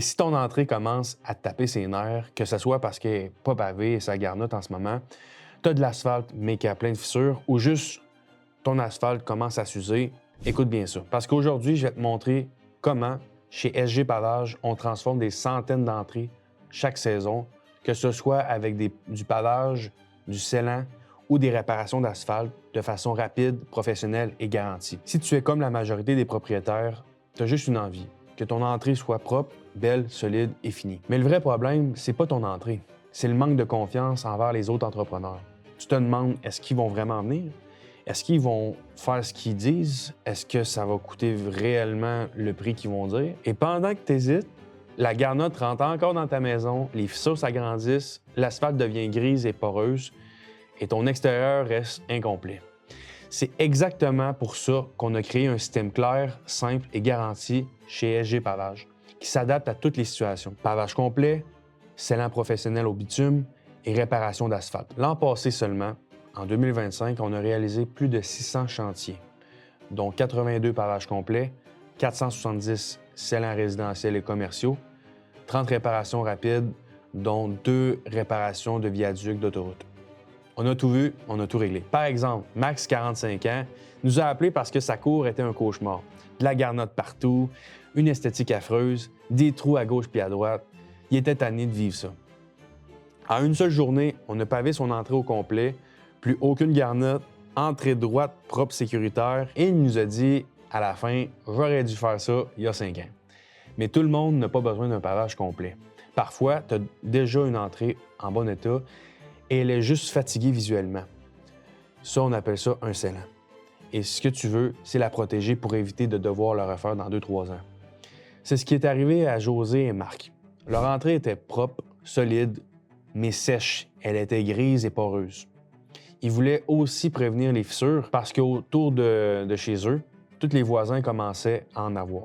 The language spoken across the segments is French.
Si ton entrée commence à te taper ses nerfs, que ce soit parce qu'elle n'est pas pavée et ça garnotte en ce moment, tu as de l'asphalte mais qui a plein de fissures ou juste ton asphalte commence à s'user, écoute bien ça. Parce qu'aujourd'hui, je vais te montrer comment, chez SG Pavage, on transforme des centaines d'entrées chaque saison, que ce soit avec du pavage, du scellant ou des réparations d'asphalte de façon rapide, professionnelle et garantie. Si tu es comme la majorité des propriétaires, tu as juste une envie, que ton entrée soit propre, belle, solide et finie. Mais le vrai problème, c'est pas ton entrée, c'est le manque de confiance envers les autres entrepreneurs. Tu te demandes, est-ce qu'ils vont vraiment venir? Est-ce qu'ils vont faire ce qu'ils disent? Est-ce que ça va coûter réellement le prix qu'ils vont dire? Et pendant que tu hésites, la garnotte rentre encore dans ta maison, les fissures s'agrandissent, l'asphalte devient grise et poreuse et ton extérieur reste incomplet. C'est exactement pour ça qu'on a créé un système clair, simple et garanti chez SG Pavage, qui s'adapte à toutes les situations. Pavage complet, scellant professionnel au bitume et réparation d'asphalte. L'an passé seulement, en 2025, on a réalisé plus de 600 chantiers, dont 82 pavages complets, 470 scellants résidentiels et commerciaux, 30 réparations rapides, dont 2 réparations de viaducs d'autoroute. On a tout vu, on a tout réglé. Par exemple, Max, 45 ans, nous a appelé parce que sa cour était un cauchemar. De la garnotte partout, une esthétique affreuse, des trous à gauche puis à droite. Il était tanné de vivre ça. En une seule journée, on a pavé son entrée au complet, plus aucune garnotte, entrée droite, propre, sécuritaire, et il nous a dit à la fin, j'aurais dû faire ça il y a 5 ans. Mais tout le monde n'a pas besoin d'un pavage complet. Parfois, tu as déjà une entrée en bon état et elle est juste fatiguée visuellement. Ça, on appelle ça un scellant. Et ce que tu veux, c'est la protéger pour éviter de devoir le refaire dans 2-3 ans. C'est ce qui est arrivé à José et Marc. Leur entrée était propre, solide, mais sèche. Elle était grise et poreuse. Ils voulaient aussi prévenir les fissures parce qu'autour de chez eux, tous les voisins commençaient à en avoir.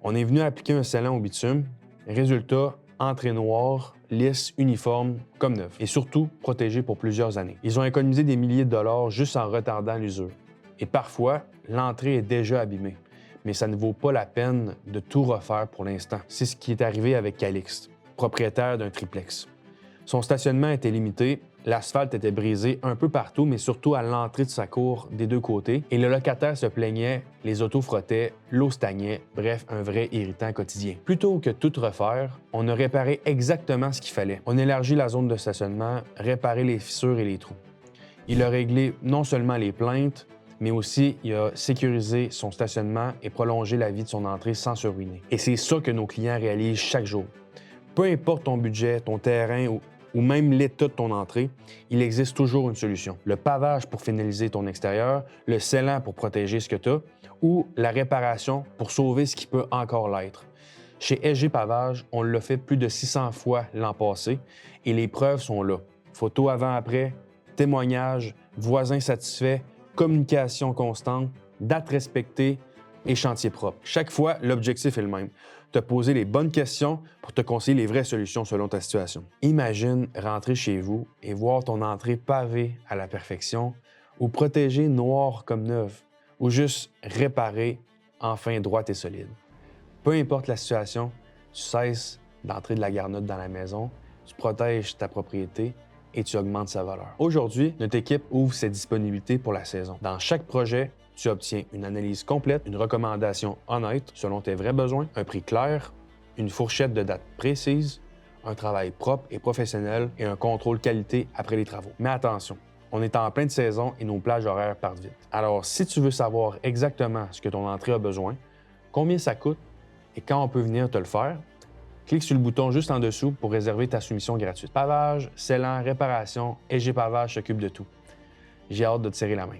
On est venu appliquer un scellant au bitume. Résultat, entrée noire, lisse, uniforme, comme neuf. Et surtout, protégé pour plusieurs années. Ils ont économisé des milliers de dollars juste en retardant l'usure. Et parfois, l'entrée est déjà abîmée. Mais ça ne vaut pas la peine de tout refaire pour l'instant. C'est ce qui est arrivé avec Calixte, propriétaire d'un triplex. Son stationnement était limité, l'asphalte était brisé un peu partout, mais surtout à l'entrée de sa cour des deux côtés, et le locataire se plaignait, les autos frottaient, l'eau stagnait, bref, un vrai irritant quotidien. Plutôt que tout refaire, on a réparé exactement ce qu'il fallait. On élargit la zone de stationnement, réparé les fissures et les trous. Il a réglé non seulement les plaintes, mais aussi il a sécurisé son stationnement et prolongé la vie de son entrée sans se ruiner. Et c'est ça que nos clients réalisent chaque jour. Peu importe ton budget, ton terrain ou même l'état de ton entrée, il existe toujours une solution. Le pavage pour finaliser ton extérieur, le scellant pour protéger ce que tu as ou la réparation pour sauver ce qui peut encore l'être. Chez SG Pavage, on l'a fait plus de 600 fois l'an passé et les preuves sont là. Photos avant-après, témoignages, voisins satisfaits, communication constante, date respectée et chantier propre. Chaque fois, l'objectif est le même. Te poser les bonnes questions pour te conseiller les vraies solutions selon ta situation. Imagine rentrer chez vous et voir ton entrée pavée à la perfection ou protégée noire comme neuve ou juste réparée, enfin droite et solide. Peu importe la situation, tu cesses d'entrer de la garnotte dans la maison, tu protèges ta propriété et tu augmentes sa valeur. Aujourd'hui, notre équipe ouvre ses disponibilités pour la saison. Dans chaque projet, tu obtiens une analyse complète, une recommandation honnête selon tes vrais besoins, un prix clair, une fourchette de date précise, un travail propre et professionnel et un contrôle qualité après les travaux. Mais attention, on est en pleine saison et nos plages horaires partent vite. Alors, si tu veux savoir exactement ce que ton entrée a besoin, combien ça coûte et quand on peut venir te le faire, clique sur le bouton juste en dessous pour réserver ta soumission gratuite. Pavage, scellant, réparation, SG Pavage s'occupe de tout. J'ai hâte de te serrer la main.